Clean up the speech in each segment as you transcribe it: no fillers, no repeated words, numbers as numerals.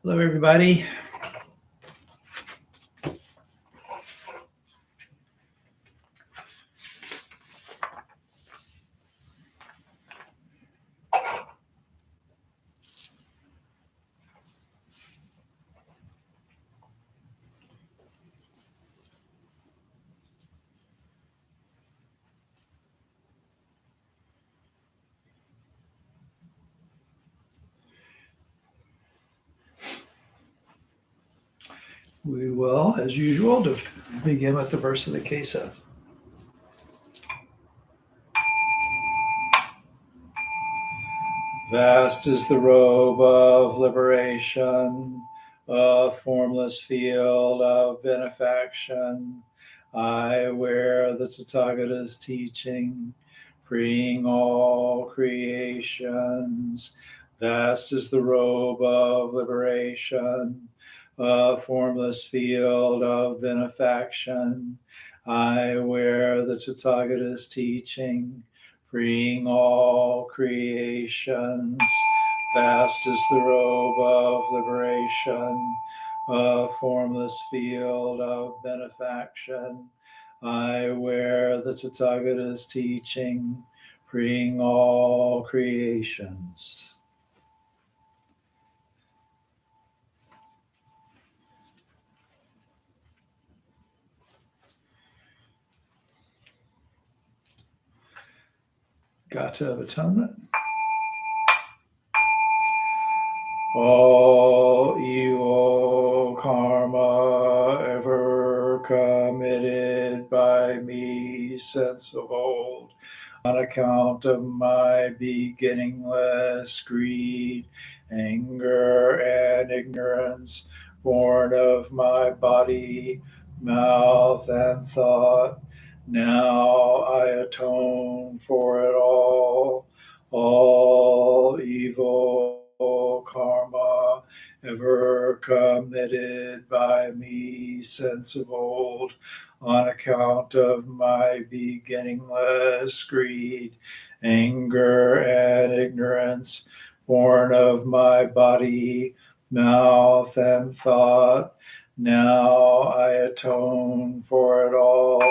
Hello, everybody. We will, as usual, to begin with the verse of the Kesa. Vast is the robe of liberation, a formless field of benefaction. I wear the Tathagata's teaching, freeing all creations. Vast is the robe of liberation, a formless field of benefaction. I wear the Tathagata's teaching, freeing all creations. Vast is the robe of liberation, a formless field of benefaction. I wear the Tathagata's teaching, freeing all creations. Gata of Atonement. All evil karma ever committed by me since of old, on account of my beginningless greed, anger, and ignorance, born of my body, mouth, and thought, now I atone for it all. All evil karma ever committed by me since of old, on account of my beginningless greed, anger, and ignorance, born of my body, mouth, and thought, now I atone for it all.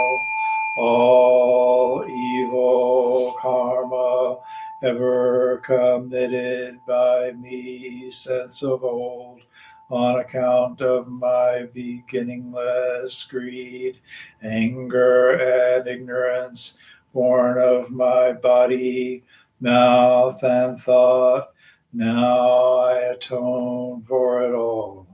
All evil karma ever committed by me since of old, on account of my beginningless greed, anger, and ignorance, born of my body, mouth, and thought, now I atone for it all.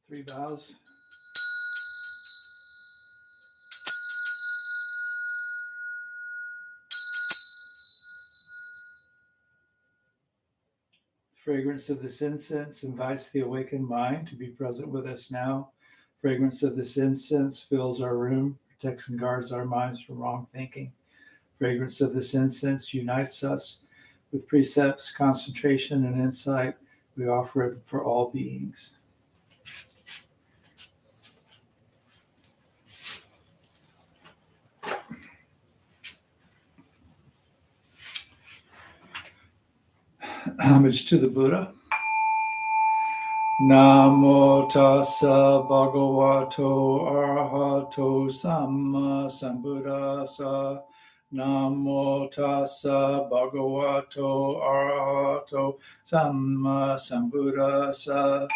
Three bows. Fragrance of this incense invites the awakened mind to be present with us now. Fragrance of this incense fills our room, protects and guards our minds from wrong thinking. Fragrance of this incense unites us with precepts, concentration, and insight. We offer it for all beings. Homage to the Buddha. Namo tassa bhagavato arahato samma sambuddhassa. Namo tassa bhagavato arahato samma sambuddhassa.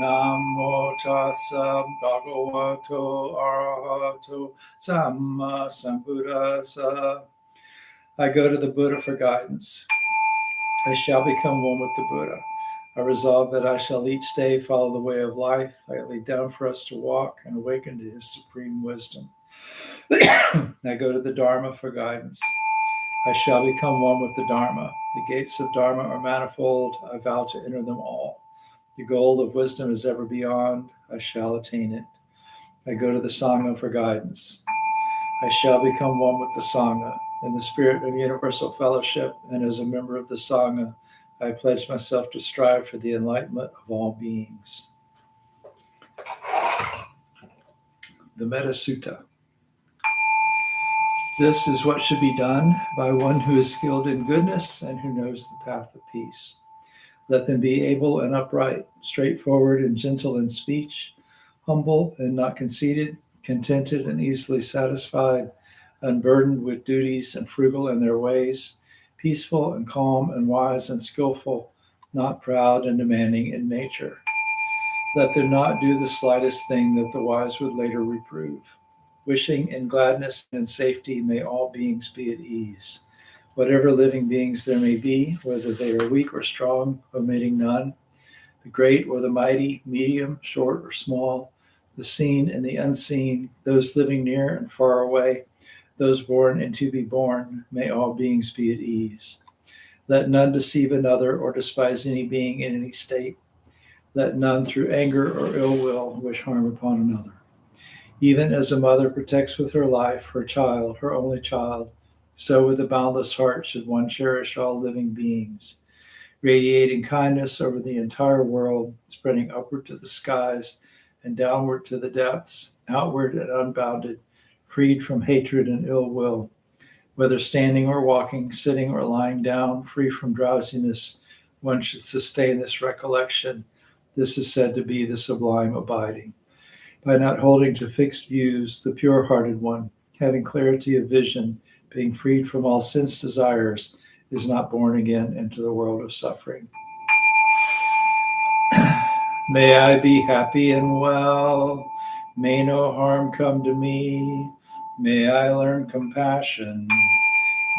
Namo tassa bhagavato arahato samma sambuddhassa. I go to the Buddha for guidance. I shall become one with the Buddha. I resolve that I shall each day follow the way of life. I lay down for us to walk and awaken to his supreme wisdom. I go to the Dharma for guidance. I shall become one with the Dharma. The gates of Dharma are manifold. I vow to enter them all. The goal of wisdom is ever beyond. I shall attain it. I go to the Sangha for guidance. I shall become one with the Sangha. In the spirit of universal fellowship and as a member of the Sangha, I pledge myself to strive for the enlightenment of all beings. The Metta Sutta. This is what should be done by one who is skilled in goodness and who knows the path of peace. Let them be able and upright, straightforward and gentle in speech, humble and not conceited, contented and easily satisfied, unburdened with duties and frugal in their ways, peaceful and calm and wise and skillful, not proud and demanding in nature. Let them not do the slightest thing that the wise would later reprove. Wishing in gladness and safety, may all beings be at ease. Whatever living beings there may be, whether they are weak or strong, omitting none, the great or the mighty, medium, short or small, the seen and the unseen, those living near and far away, those born and to be born, may all beings be at ease. Let none deceive another or despise any being in any state. Let none through anger or ill will wish harm upon another. Even as a mother protects with her life her child, her only child, so with a boundless heart should one cherish all living beings, radiating kindness over the entire world, spreading upward to the skies and downward to the depths, outward and unbounded, freed from hatred and ill will. Whether standing or walking, sitting or lying down, free from drowsiness, one should sustain this recollection. This is said to be the sublime abiding. By not holding to fixed views, the pure-hearted one, having clarity of vision, being freed from all sense desires, is not born again into the world of suffering. May I be happy and well. May no harm come to me. May I learn compassion.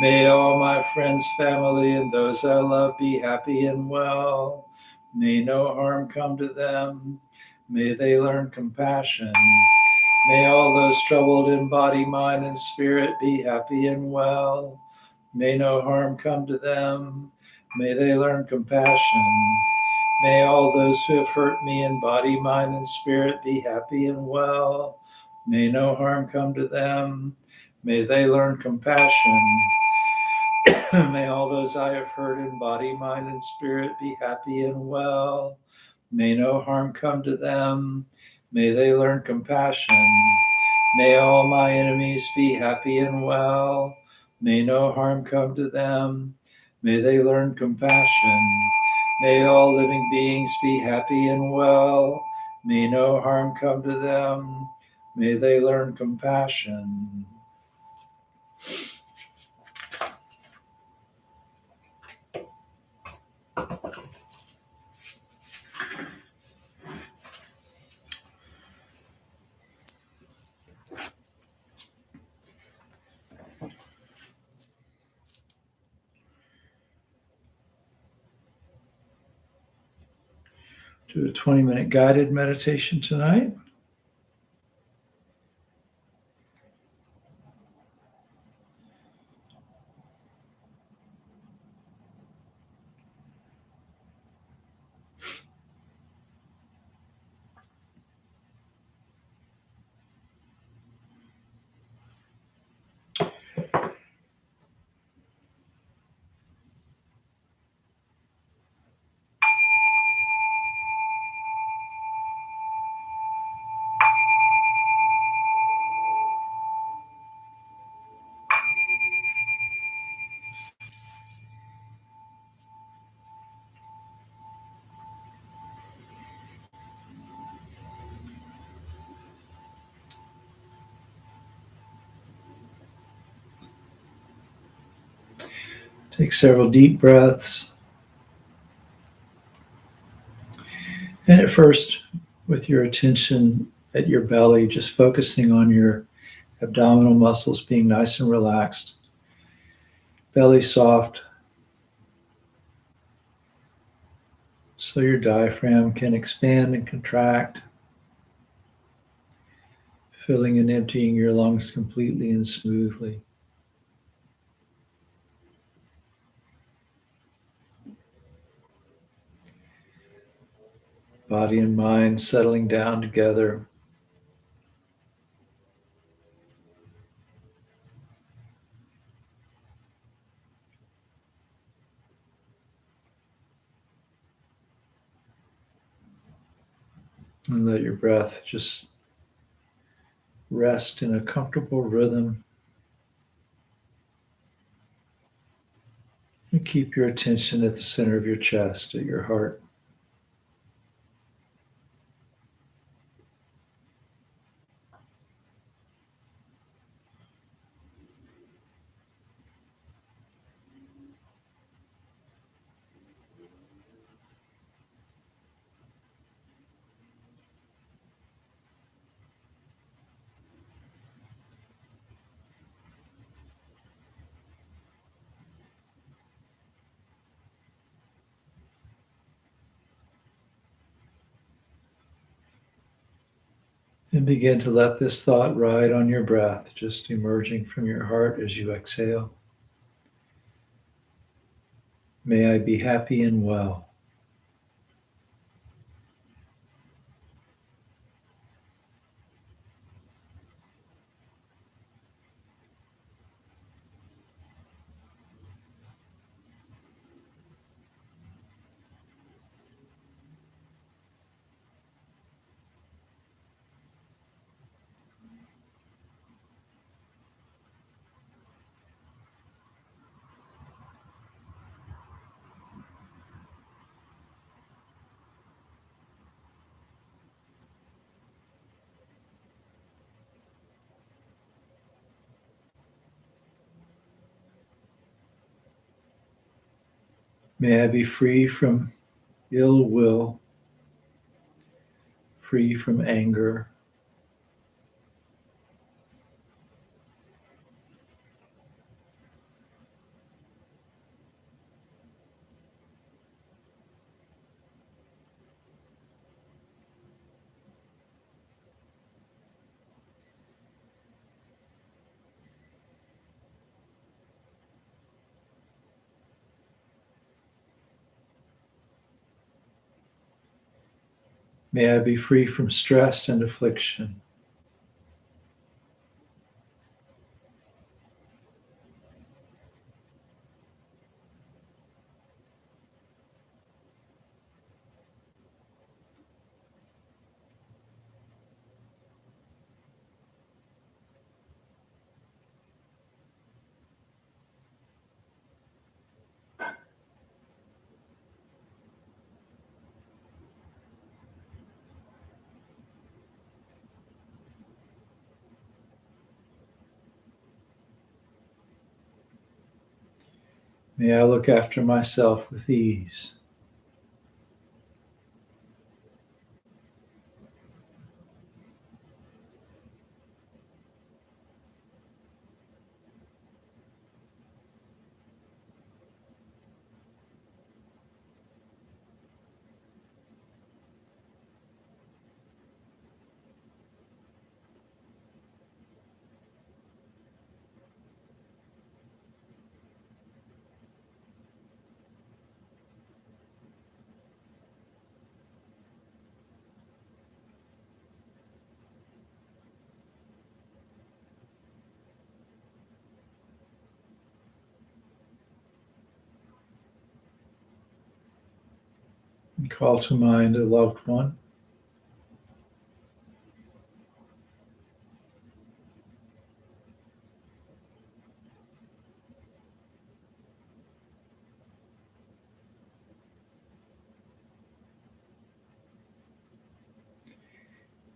May all my friends, family, and those I love be happy and well. May no harm come to them. May they learn compassion. May all those troubled in body, mind, and spirit be happy and well. May no harm come to them. May they learn compassion. May all those who have hurt me in body, mind, and spirit be happy and well. May no harm come to them. May they learn compassion. May all those I have hurt in body, mind, and spirit be happy and well. May no harm come to them. May they learn compassion. May all my enemies be happy and well. May no harm come to them. May they learn compassion. May all living beings be happy and well. May no harm come to them. May they learn compassion. Do a 20-minute guided meditation tonight. Take several deep breaths. And at first, with your attention at your belly, just focusing on your abdominal muscles being nice and relaxed, belly soft, so your diaphragm can expand and contract, filling and emptying your lungs completely and smoothly. Body and mind settling down together. And let your breath just rest in a comfortable rhythm. And keep your attention at the center of your chest, at your heart. And begin to let this thought ride on your breath, just emerging from your heart as you exhale. May I be happy and well. May I be free from ill will, free from anger, may I be free from stress and affliction. May I look after myself with ease. And call to mind a loved one.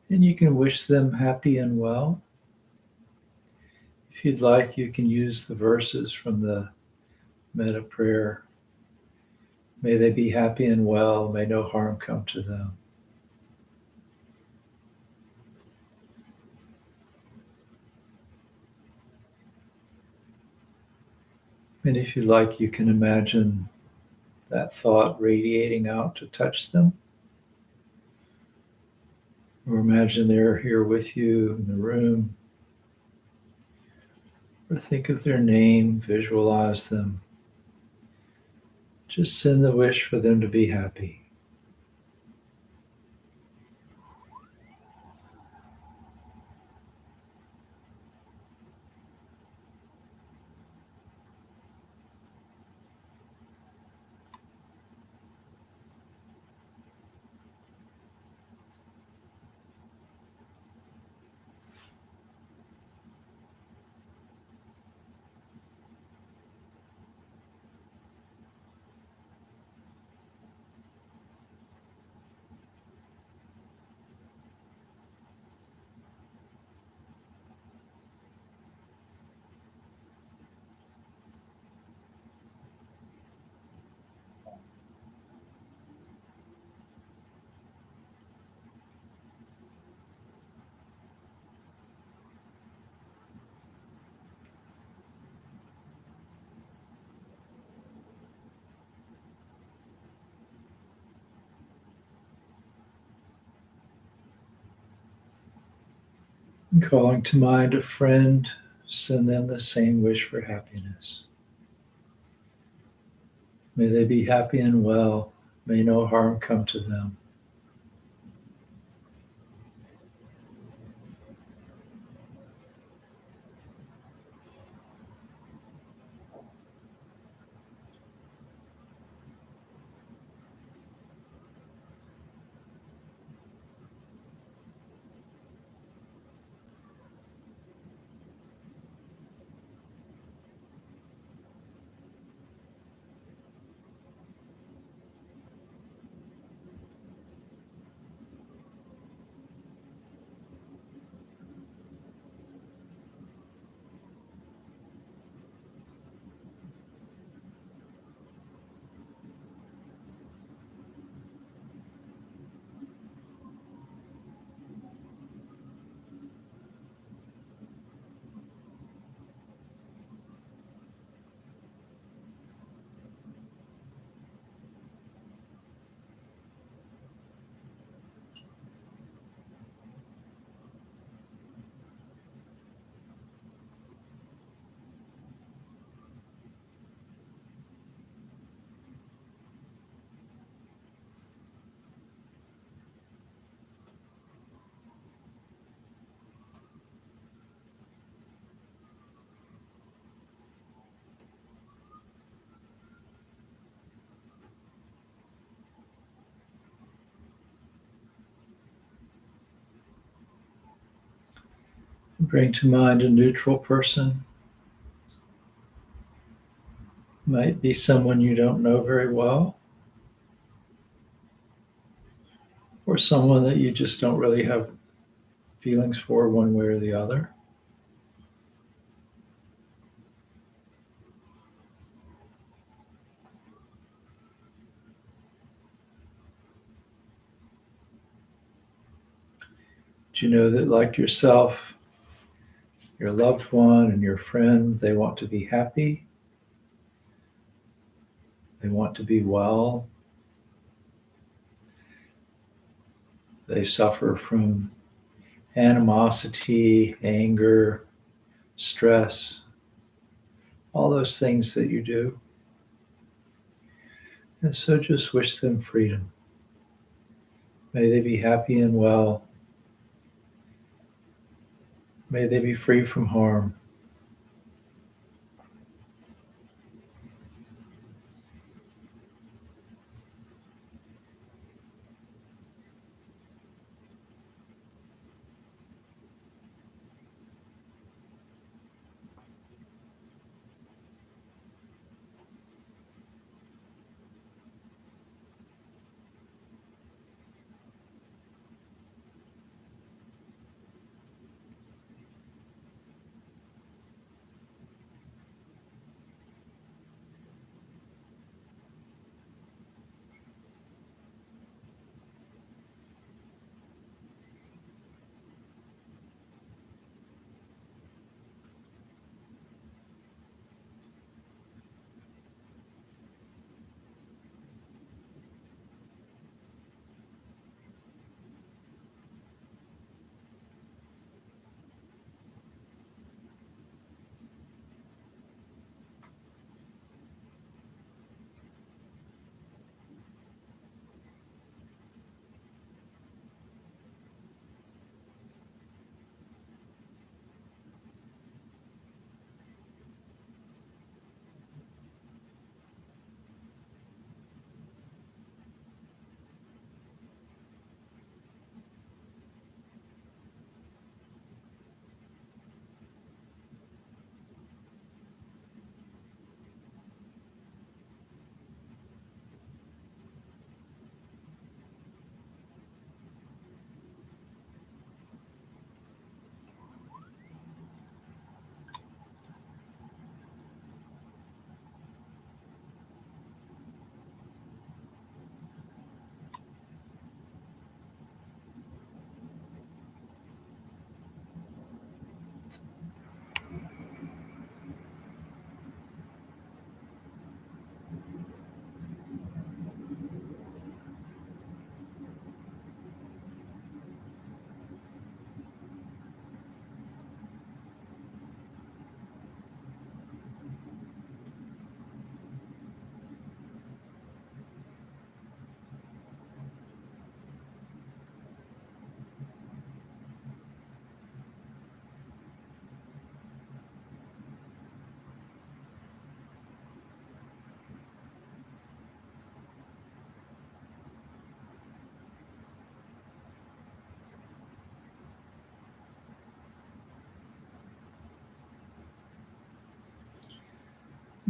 And you can wish them happy and well. If you'd like, you can use the verses from the metta prayer. May they be happy and well. May no harm come to them. And if you like, you can imagine that thought radiating out to touch them. Or imagine they're here with you in the room. Or think of their name, visualize them. Just send the wish for them to be happy. And calling to mind a friend, send them the same wish for happiness. May they be happy and well. May no harm come to them. Bring to mind a neutral person. Might be someone you don't know very well, or someone that you just don't really have feelings for one way or the other. Do you know that, like yourself, your loved one and your friend, they want to be happy, they want to be well, they suffer from animosity, anger, stress, all those things that you do. And so just wish them freedom. May they be happy and well. May they be free from harm.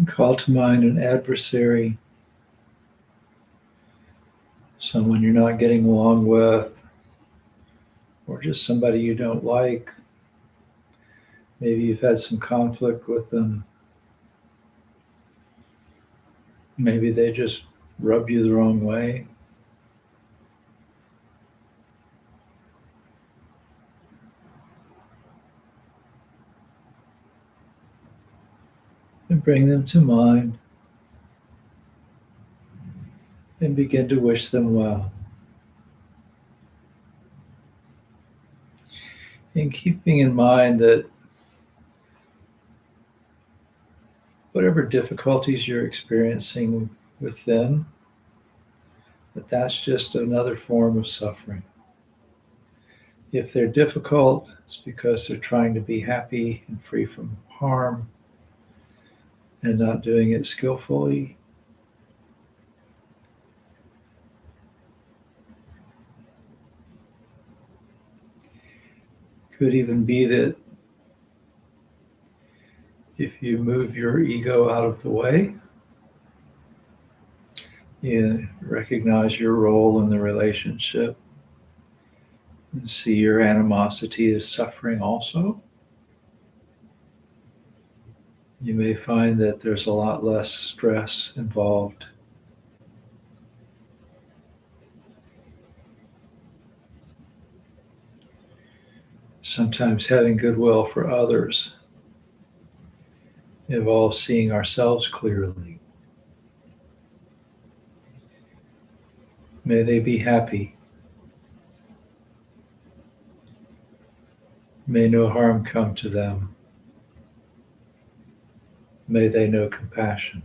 Call to mind an adversary, someone you're not getting along with, or just somebody you don't like. Maybe you've had some conflict with them. Maybe they just rub you the wrong way. And bring them to mind and begin to wish them well. And keeping in mind that whatever difficulties you're experiencing with them, that's just another form of suffering. If they're difficult, it's because they're trying to be happy and free from harm and not doing it skillfully. Could even be that if you move your ego out of the way, you recognize your role in the relationship and see your animosity as suffering also, you may find that there's a lot less stress involved. Sometimes having goodwill for others involves seeing ourselves clearly. May they be happy. May no harm come to them. May they know compassion.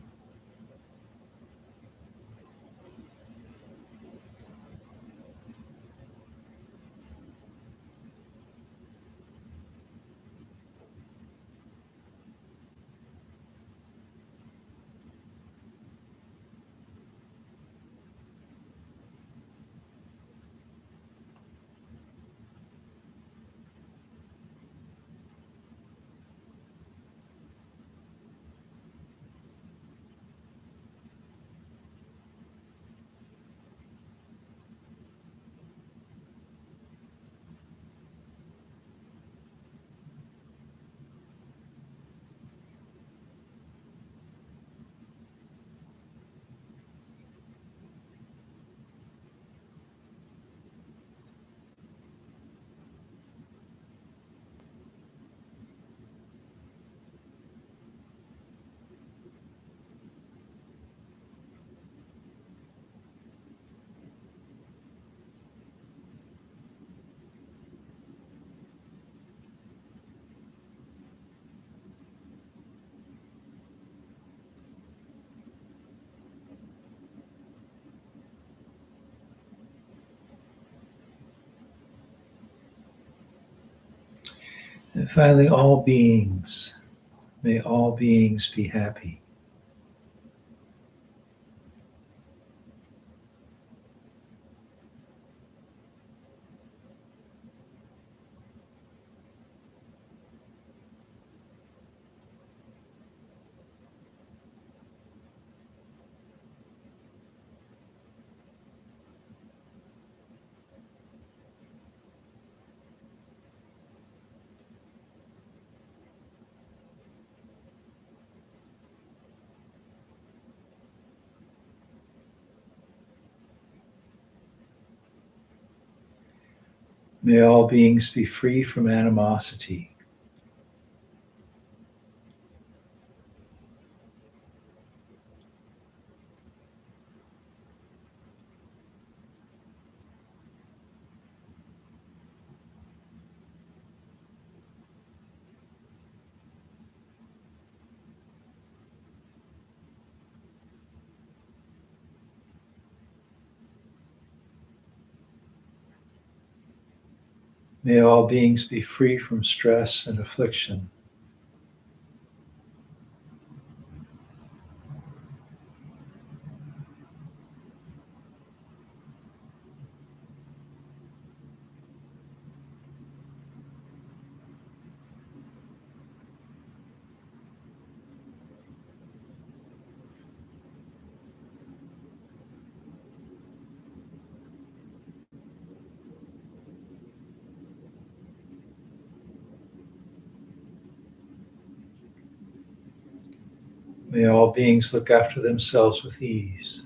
And finally, all beings, may all beings be happy. May all beings be free from animosity. May all beings be free from stress and affliction. May all beings look after themselves with ease.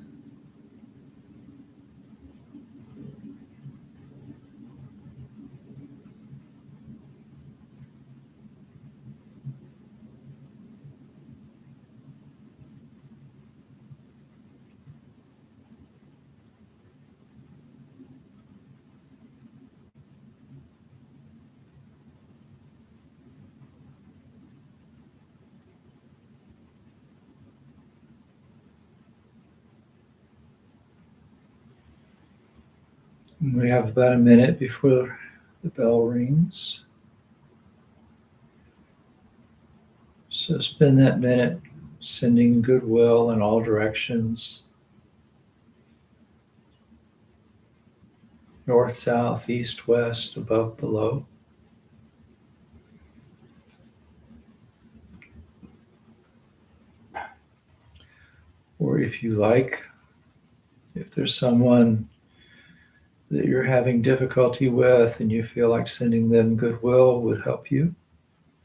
We have about a minute before the bell rings. So spend that minute sending goodwill in all directions. North, south, east, west, above, below. Or if you like, if there's someone that you're having difficulty with and you feel like sending them goodwill would help you,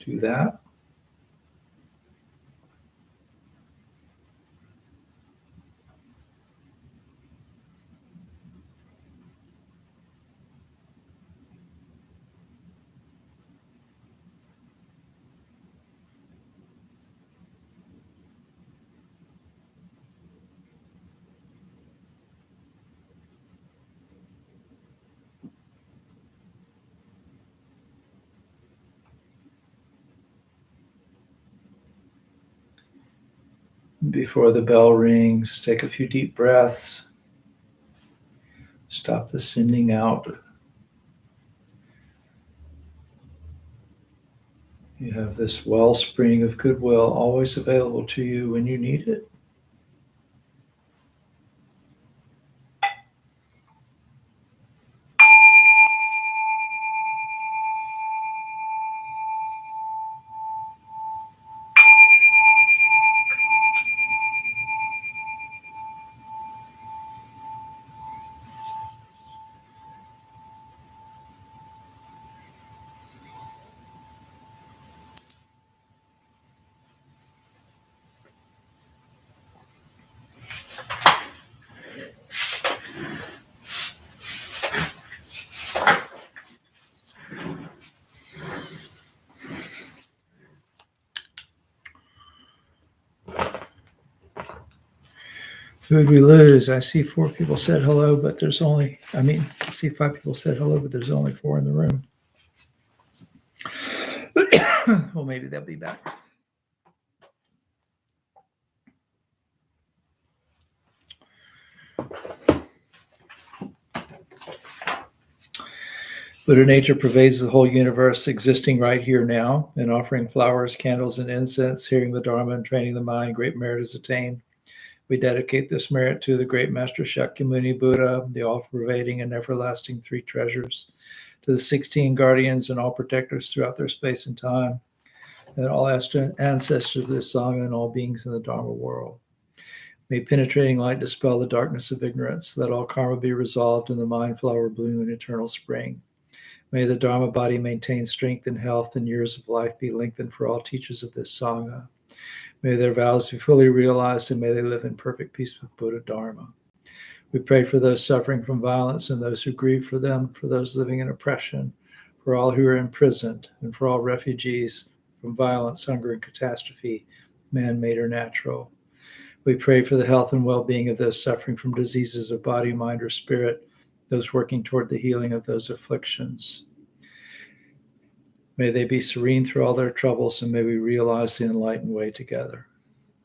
do that. Before the bell rings, take a few deep breaths. Stop the sending out. You have this wellspring of goodwill always available to you when you need it. Who would we lose? I see 4 people said hello, but there's only, I see 5 people said hello, but there's only 4 in the room. Well, maybe they'll be back. Buddha nature pervades the whole universe, existing right here now, and offering flowers, candles, and incense, hearing the Dharma and training the mind, great merit is attained. We dedicate this merit to the great Master Shakyamuni Buddha, the all-pervading and everlasting 3 treasures, to the 16 guardians and all protectors throughout their space and time, and all ancestors of this Sangha and all beings in the Dharma world. May penetrating light dispel the darkness of ignorance. Let all karma be resolved and the mind flower bloom in eternal spring. May the Dharma body maintain strength and health, and years of life be lengthened for all teachers of this Sangha. May their vows be fully realized, and may they live in perfect peace with Buddha Dharma. We pray for those suffering from violence and those who grieve for them, for those living in oppression, for all who are imprisoned, and for all refugees from violence, hunger, and catastrophe, man-made or natural. We pray for the health and well-being of those suffering from diseases of body, mind, or spirit, those working toward the healing of those afflictions. May they be serene through all their troubles, and may we realize the enlightened way together.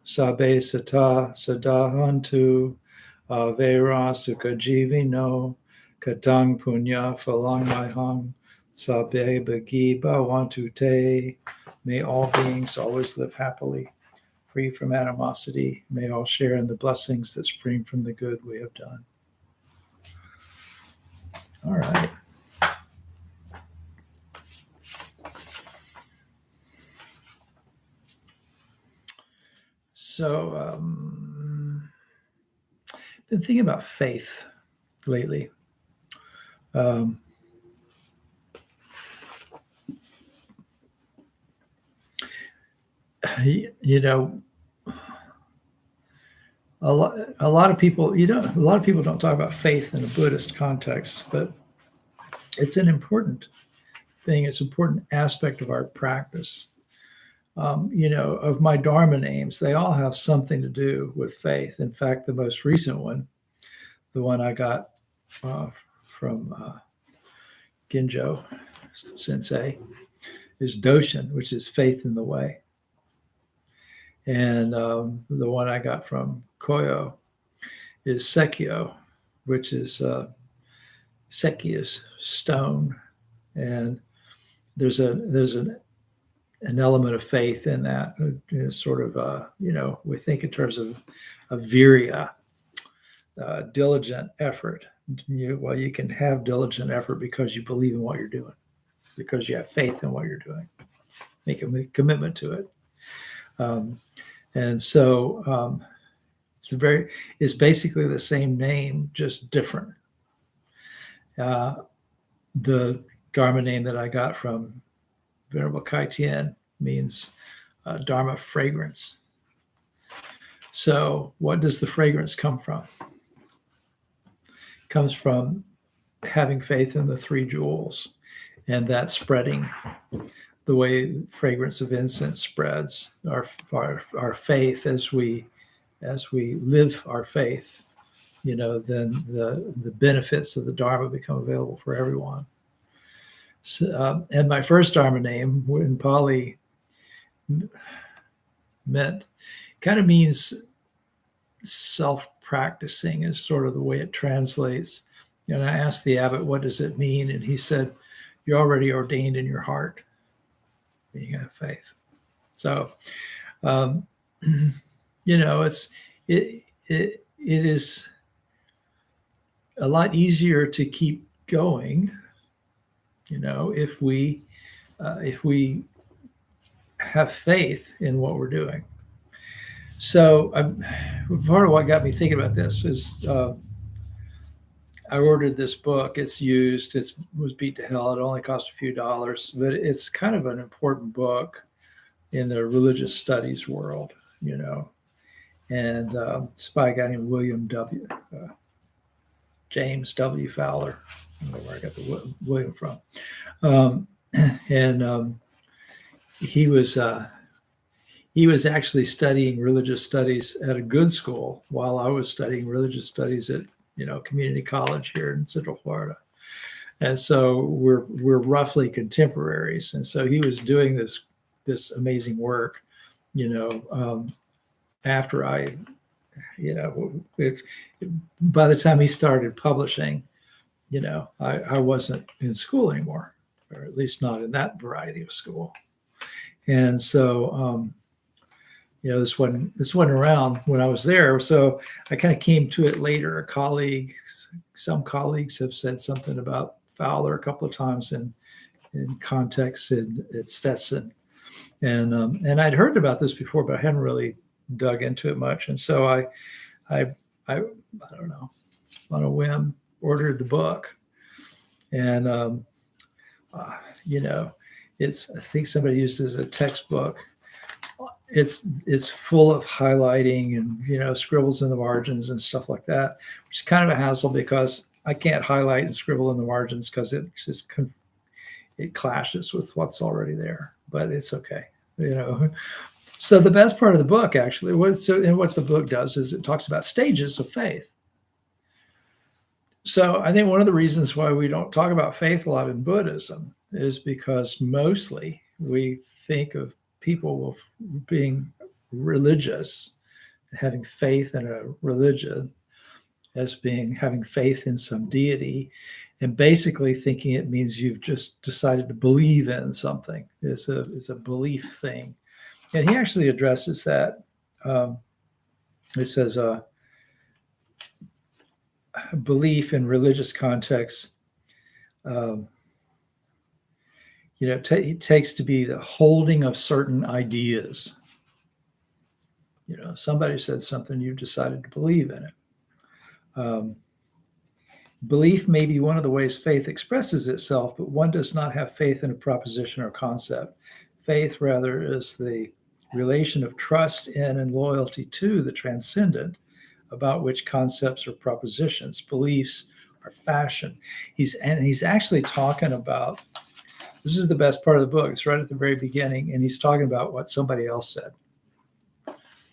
Sabe sata sadahantu avera sukha jivino katang punya phalang mahang sabe bagi bhavantu te. May all beings always live happily, free from animosity. May all share in the blessings that spring from the good we have done. All right. So, been thinking about faith lately. You know, a lot of people, a lot of people don't talk about faith in a Buddhist context, but it's an important thing. It's an important aspect of our practice. Of my dharma names, they all have something to do with faith. In fact, the most recent one, the one I got from Ginjo Sensei, is Doshin, which is faith in the way. And the one I got from Koyo is Sekio, which is Seki is stone. And there's an element of faith in that. It's sort of, we think in terms of virya, diligent effort. You can have diligent effort because you believe in what you're doing, because you have faith in what you're doing, make a commitment to it. And so it's basically the same name, just different. The Dharma name that I got from Venerable Kai Tien means Dharma fragrance. So what does the fragrance come from? It comes from having faith in the three jewels, and that spreading the way fragrance of incense spreads our faith as we live our faith, then the benefits of the Dharma become available for everyone. So, and my first Dharma name in Pali kind of means self-practicing is sort of the way it translates. And I asked the abbot, what does it mean? And he said, you're already ordained in your heart. You have faith. So, it is a lot easier to keep going, if we have faith in what we're doing. So, part of what got me thinking about this is I ordered this book. It's used. It was beat to hell. It only cost a few dollars, but it's kind of an important book in the religious studies world, And it's by a guy named James W. Fowler. I don't know where I got the William from. He was actually studying religious studies at a good school while I was studying religious studies at community college here in Central Florida. And so we're roughly contemporaries. And so he was doing this amazing work, after I, by the time he started publishing, I wasn't in school anymore, or at least not in that variety of school. And so, this wasn't around when I was there. So I kind of came to it later. Some colleagues have said something about Fowler a couple of times in context at Stetson. And I'd heard about this before, but I hadn't really dug into it much. And so I don't know, on a whim, ordered the book. And, I think somebody used it as a textbook. It's full of highlighting and, scribbles in the margins and stuff like that, which is kind of a hassle because I can't highlight and scribble in the margins because it just it clashes with what's already there, but it's okay. So the best part of the book, actually, what the book does is it talks about stages of faith. So I think one of the reasons why we don't talk about faith a lot in Buddhism is because mostly we think of people being religious, having faith in a religion as having faith in some deity, and basically thinking it means you've just decided to believe in something. It's a belief thing. And he actually addresses that. It says, belief in religious contexts, it takes to be the holding of certain ideas. Somebody said something, you've decided to believe in it. Belief may be one of the ways faith expresses itself, but one does not have faith in a proposition or concept. Faith, rather, is the relation of trust in and loyalty to the transcendent, about which concepts or propositions, beliefs are fashioned. He's actually talking about, this is the best part of the book. It's right at the very beginning, and he's talking about what somebody else said.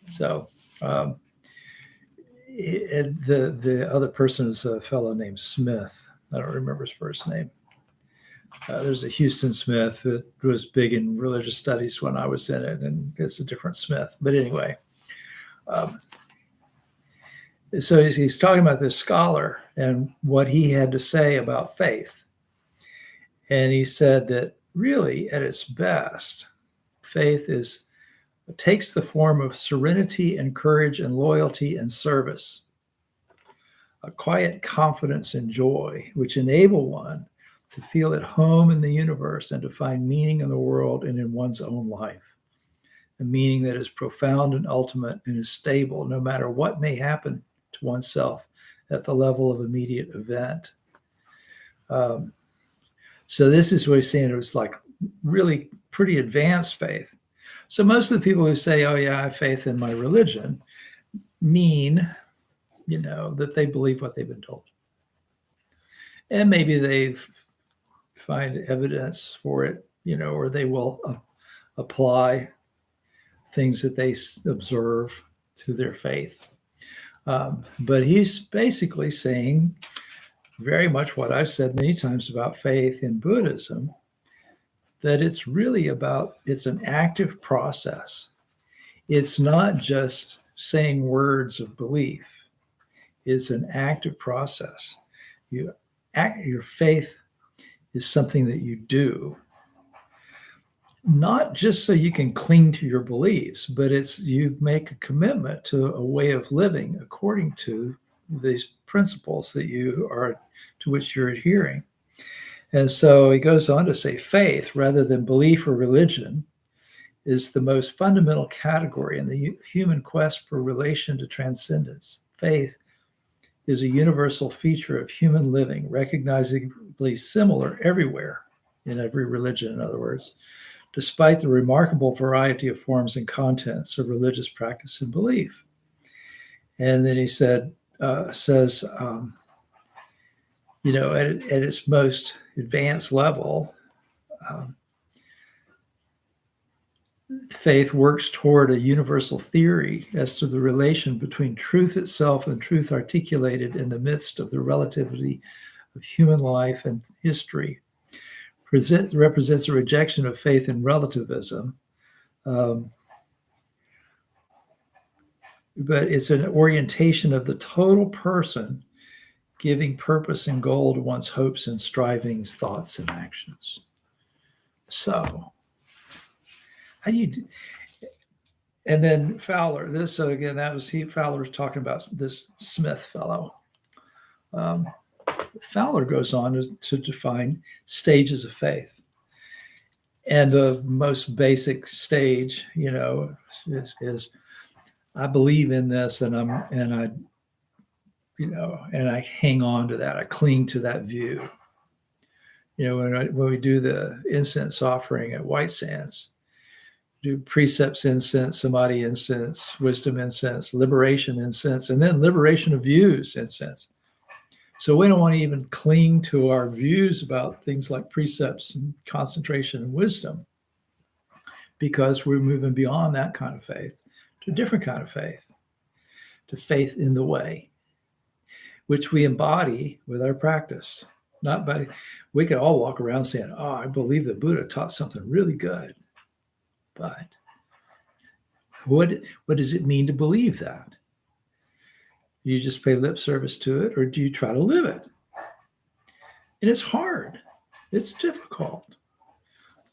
So the other person is a fellow named Smith. I don't remember his first name. There's a Houston Smith that was big in religious studies when I was in it, and it's a different Smith. But anyway, so he's talking about this scholar and what he had to say about faith. And he said that really, at its best, faith takes the form of serenity and courage and loyalty and service, a quiet confidence and joy, which enable one to feel at home in the universe and to find meaning in the world and in one's own life, a meaning that is profound and ultimate and is stable no matter what may happen to oneself at the level of immediate event. So this is what he's saying. It was like really pretty advanced faith. So most of the people who say, oh yeah, I have faith in my religion, mean, that they believe what they've been told. And maybe they find evidence for it, or they will apply things that they observe to their faith. But he's basically saying very much what I've said many times about faith in Buddhism, that it's really it's an active process. It's not just saying words of belief. It's an active process. Your faith is something that you do, not just so you can cling to your beliefs, but you make a commitment to a way of living according to these principles to which you're adhering. And so he goes on to say faith, rather than belief or religion, is the most fundamental category in the human quest for relation to transcendence. Faith is a universal feature of human living, recognizably similar everywhere, in every religion, in other words, despite the remarkable variety of forms and contents of religious practice and belief. And then he says, at its most advanced level, faith works toward a universal theory as to the relation between truth itself and truth articulated in the midst of the relativity of human life and history. Represents a rejection of faith in relativism, but it's an orientation of the total person, giving purpose and goal to one's hopes and strivings, thoughts and actions. So, how do you do? And then Fowler, Fowler was talking about this Smith fellow. Fowler goes on to define stages of faith. And the most basic stage, is I believe in this and I hang on to that. I cling to that view. When we do the incense offering at White Sands, do precepts incense, samadhi incense, wisdom incense, liberation incense, and then liberation of views incense. So we don't want to even cling to our views about things like precepts and concentration and wisdom, because we're moving beyond that kind of faith to a different kind of faith, to faith in the way, which we embody with our practice. We could all walk around saying, oh, I believe the Buddha taught something really good. But what does it mean to believe that? Do you just pay lip service to it, or do you try to live it? And it's hard. It's difficult.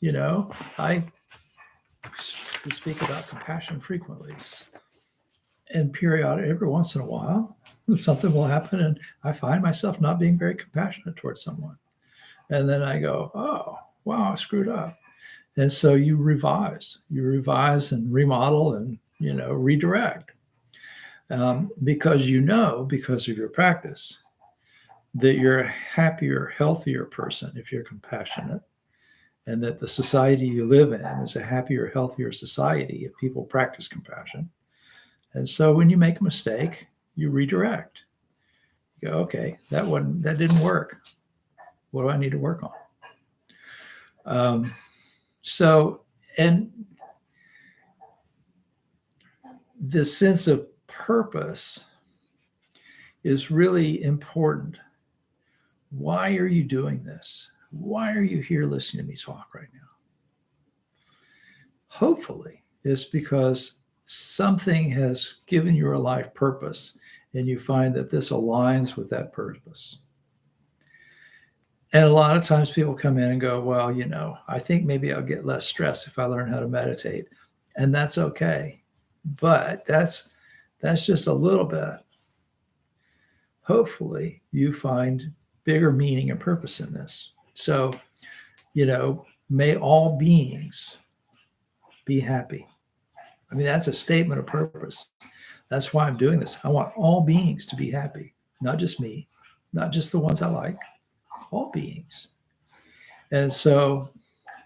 I speak about compassion frequently. And every once in a while, something will happen and I find myself not being very compassionate towards someone. And then I go, oh, wow, I screwed up. And so you revise and remodel and, redirect. Because because of your practice, that you're a happier, healthier person if you're compassionate, and that the society you live in is a happier, healthier society if people practice compassion. And so when you make a mistake, you redirect. You go, okay, that didn't work. What do I need to work on? And this sense of purpose is really important. Why are you doing this? Why are you here listening to me talk right now? Hopefully, it's because something has given your life purpose and you find that this aligns with that purpose. And a lot of times people come in and go, well, I think maybe I'll get less stress if I learn how to meditate. And that's okay. But that's just a little bit. Hopefully you find bigger meaning and purpose in this. So, may all beings be happy. I mean, that's a statement of purpose. That's why I'm doing this. I want all beings to be happy, not just me, not just the ones I like, all beings. And so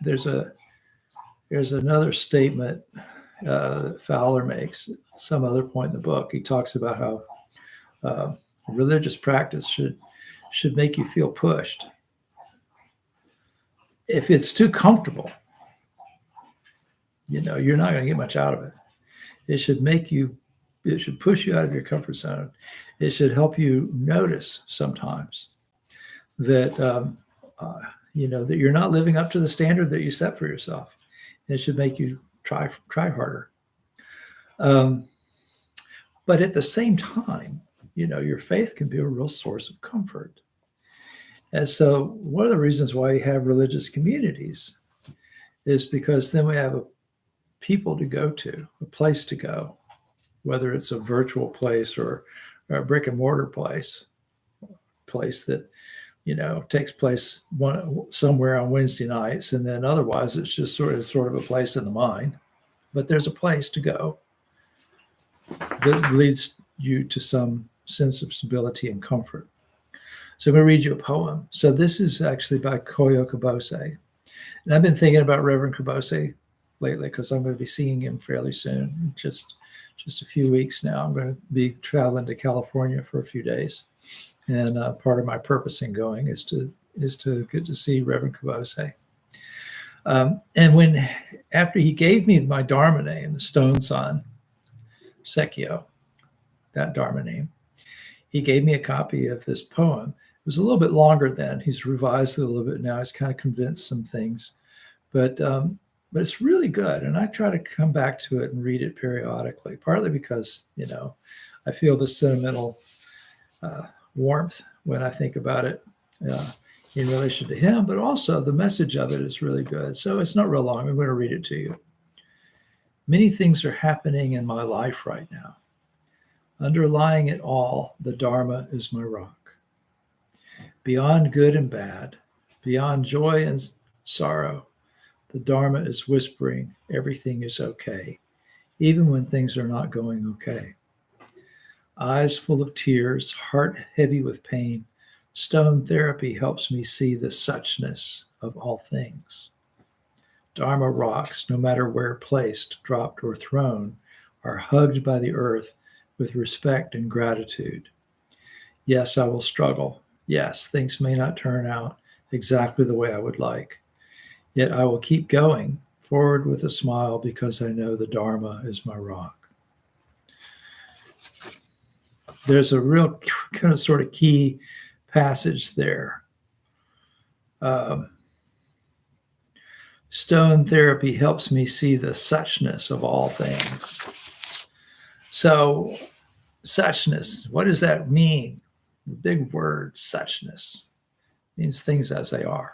there's another statement that Fowler makes at some other point in the book. He talks about how religious practice should make you feel pushed. If it's too comfortable, you're not going to get much out of it. It should push you out of your comfort zone. It should help you notice sometimes that, that you're not living up to the standard that you set for yourself. It should make you try harder. But at the same time, your faith can be a real source of comfort. And so one of the reasons why you have religious communities is because then we have people to go to, a place to go, whether it's a virtual place or a brick and mortar place that, takes place somewhere on Wednesday nights. And then otherwise it's just sort of a place in the mind, but there's a place to go that leads you to some sense of stability and comfort. So I'm going to read you a poem. So this is actually by Koyo Kabose. And I've been thinking about Reverend Kabose lately because I'm going to be seeing him fairly soon, just a few weeks now. I'm going to be traveling to California for a few days. And part of my purpose in going is to get to see Reverend Kabose. And after he gave me my Dharma name, the Stone Son, Sekio, that Dharma name, he gave me a copy of this poem. It was a little bit longer then. He's revised it a little bit now. He's kind of condensed some things, but it's really good. And I try to come back to it and read it periodically, partly because, I feel the sentimental warmth when I think about it in relation to him, but also the message of it is really good. So it's not real long. I'm going to read it to you. Many things are happening in my life right now. Underlying it all, the Dharma is my rock. Beyond good and bad, beyond joy and sorrow, the Dharma is whispering everything is okay, even when things are not going okay. Eyes full of tears, heart heavy with pain, stone therapy helps me see the suchness of all things. Dharma rocks, no matter where placed, dropped, or thrown, are hugged by the earth with respect and gratitude. Yes, I will struggle. Yes, things may not turn out exactly the way I would like. Yet I will keep going forward with a smile because I know the Dharma is my rock. There's a real kind of sort of key passage there. Stone therapy helps me see the suchness of all things. So, suchness, what does that mean? The big word, suchness, means things as they are.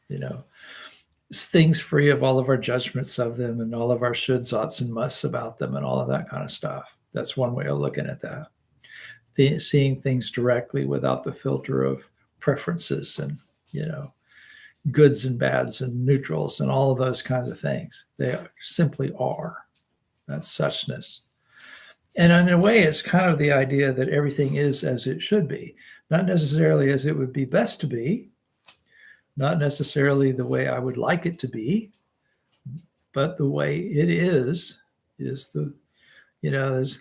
It's things free of all of our judgments of them and all of our shoulds, oughts, and musts about them and all of that kind of stuff. That's one way of looking at that. Seeing things directly without the filter of preferences and, goods and bads and neutrals and all of those kinds of things. They simply are. That's suchness. And in a way, it's kind of the idea that everything is as it should be, not necessarily as it would be best to be, not necessarily the way I would like it to be, but the way it is the, there's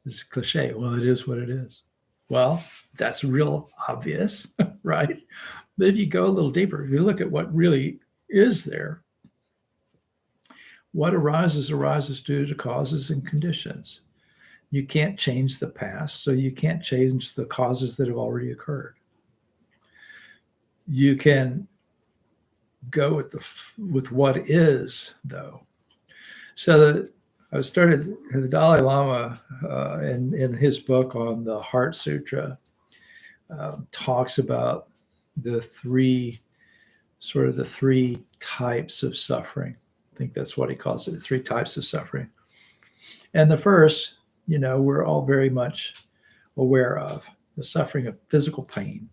It's a cliche. Well, it is what it is. Well, that's real obvious, right? But if you go a little deeper, if you look at what really is there, what arises due to causes and conditions. You can't change the past, so you can't change the causes that have already occurred. You can go with what is, though. So I started the Dalai Lama in his book on the Heart Sutra talks about the three types of suffering. I think that's what he calls it, the 3 types of suffering. And the first, we're all very much aware of the suffering of physical pain,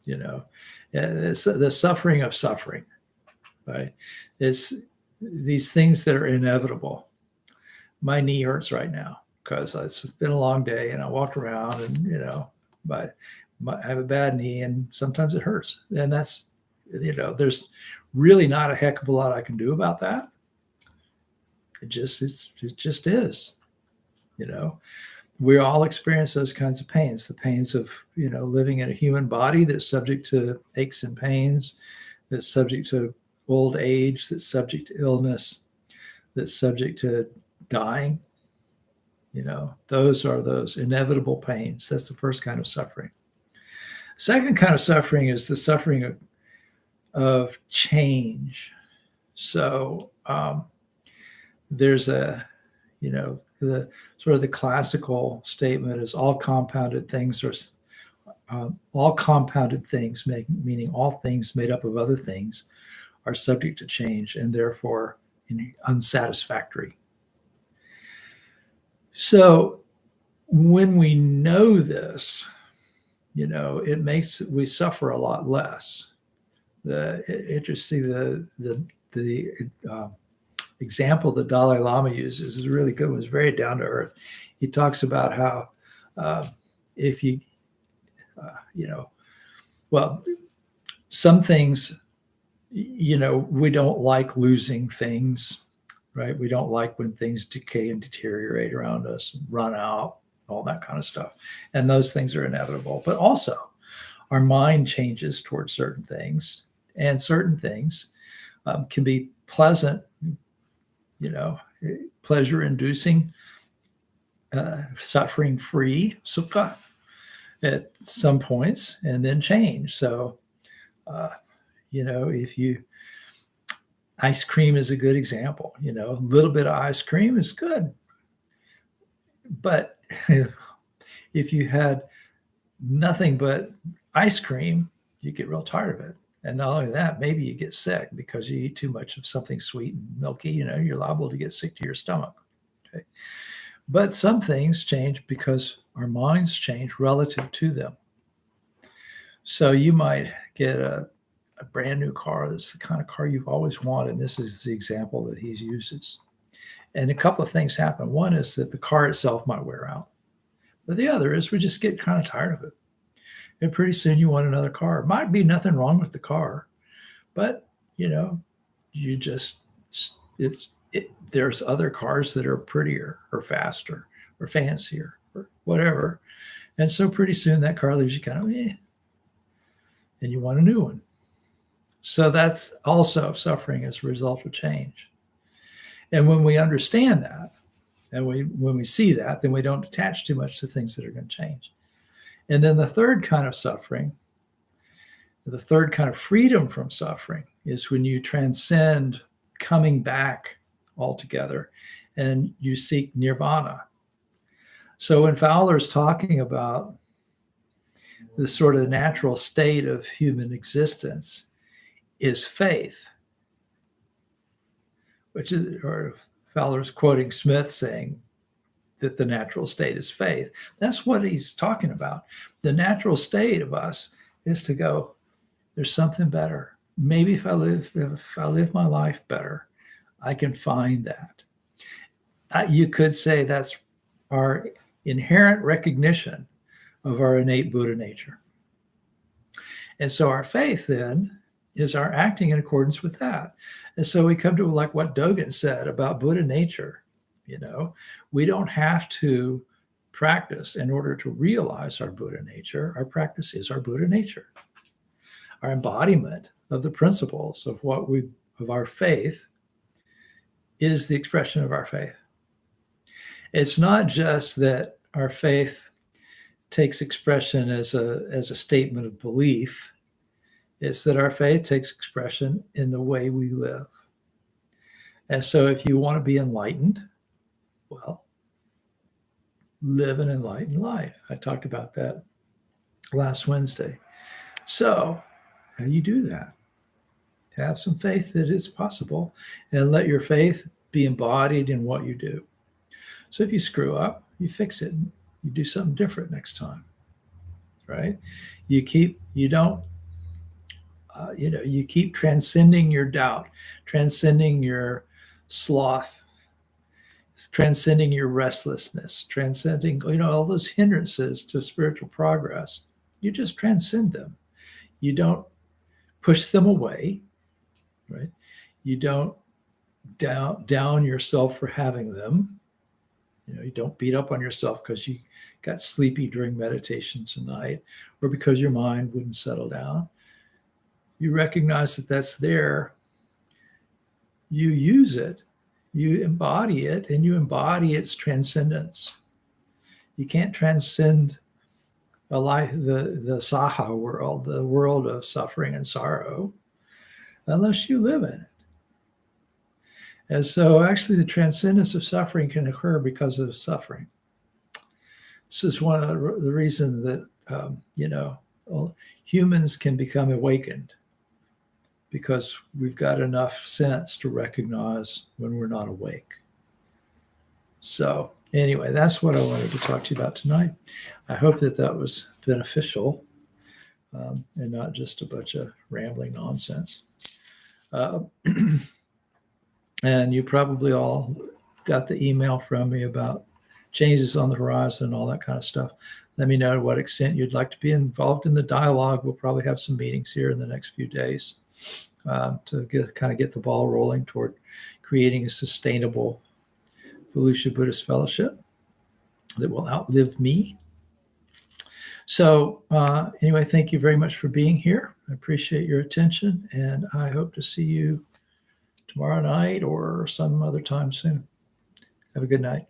it's the suffering of suffering, right? It's these things that are inevitable. My knee hurts right now because it's been a long day and I walked around and, but I have a bad knee and sometimes it hurts. And that's, there's really not a heck of a lot I can do about that. It just is, we all experience those kinds of pains, the pains of, living in a human body that's subject to aches and pains, that's subject to old age, that's subject to illness, that's subject to dying. Those are those inevitable pains. That's the first kind of suffering. Second kind of suffering is the suffering of change. So there's the sort of the classical statement is all compounded things, meaning all things made up of other things, are subject to change and therefore unsatisfactory. So when we know this, it makes we suffer a lot less. The example the Dalai Lama uses is really good. It was very down to earth. He talks about how if you, some things, we don't like losing things, right? We don't like when things decay and deteriorate around us, run out, all that kind of stuff. And those things are inevitable. But also, our mind changes towards certain things, and certain things can be pleasant, pleasure-inducing, suffering-free, sukha, at some points, and then change. So, ice cream is a good example. A little bit of ice cream is good. But if you had nothing but ice cream, you get real tired of it. And not only that, maybe you get sick because you eat too much of something sweet and milky, you're liable to get sick to your stomach. Okay. But some things change because our minds change relative to them. So you might get a brand new car that's the kind of car you've always wanted. And this is the example that he uses. And a couple of things happen. One is that the car itself might wear out. But the other is we just get kind of tired of it. And pretty soon you want another car. Might be nothing wrong with the car, but there's other cars that are prettier or faster or fancier or whatever. And so pretty soon that car leaves you kind of, and you want a new one. So that's also suffering as a result of change. And when we understand that, and when we see that, then we don't attach too much to things that are going to change. And then the third kind of suffering, the third kind of freedom from suffering, is when you transcend coming back altogether and you seek nirvana. So when Fowler's talking about the sort of natural state of human existence is faith, or Fowler's quoting Smith saying that the natural state is faith. That's what he's talking about. The natural state of us is to go, there's something better. Maybe if I live my life better, I can find that. You could say that's our inherent recognition of our innate Buddha nature. And so our faith then is our acting in accordance with that. And so we come to like what Dogen said about Buddha nature. We don't have to practice in order to realize our Buddha nature. Our practice is our Buddha nature. Our embodiment of the principles of our faith is the expression of our faith. It's not just that our faith takes expression as a statement of belief. It's that our faith takes expression in the way we live. And so if you want to be enlightened, well, live an enlightened life. I talked about that last Wednesday. So how do you do that? Have some faith that it's possible, and let your faith be embodied in what you do. So if you screw up, you fix it. You do something different next time, right? You keep transcending your doubt, transcending your sloth, transcending your restlessness, transcending, all those hindrances to spiritual progress. You just transcend them. You don't push them away, right? You don't down yourself for having them. You don't beat up on yourself because you got sleepy during meditation tonight, or because your mind wouldn't settle down. You recognize that that's there. You use it, you embody it, and you embody its transcendence. You can't transcend the saha world, the world of suffering and sorrow, unless you live in it. And so actually the transcendence of suffering can occur because of suffering. This is one of the reasons that, humans can become awakened, because we've got enough sense to recognize when we're not awake. So anyway, that's what I wanted to talk to you about tonight. I hope that was beneficial and not just a bunch of rambling nonsense. And you probably all got the email from me about changes on the horizon and all that kind of stuff. Let me know to what extent you'd like to be involved in the dialogue. We'll probably have some meetings here in the next few days to get the ball rolling toward creating a sustainable Volusia Buddhist Fellowship that will outlive me. So anyway, thank you very much for being here. I appreciate your attention, and I hope to see you tomorrow night or some other time soon. Have a good night.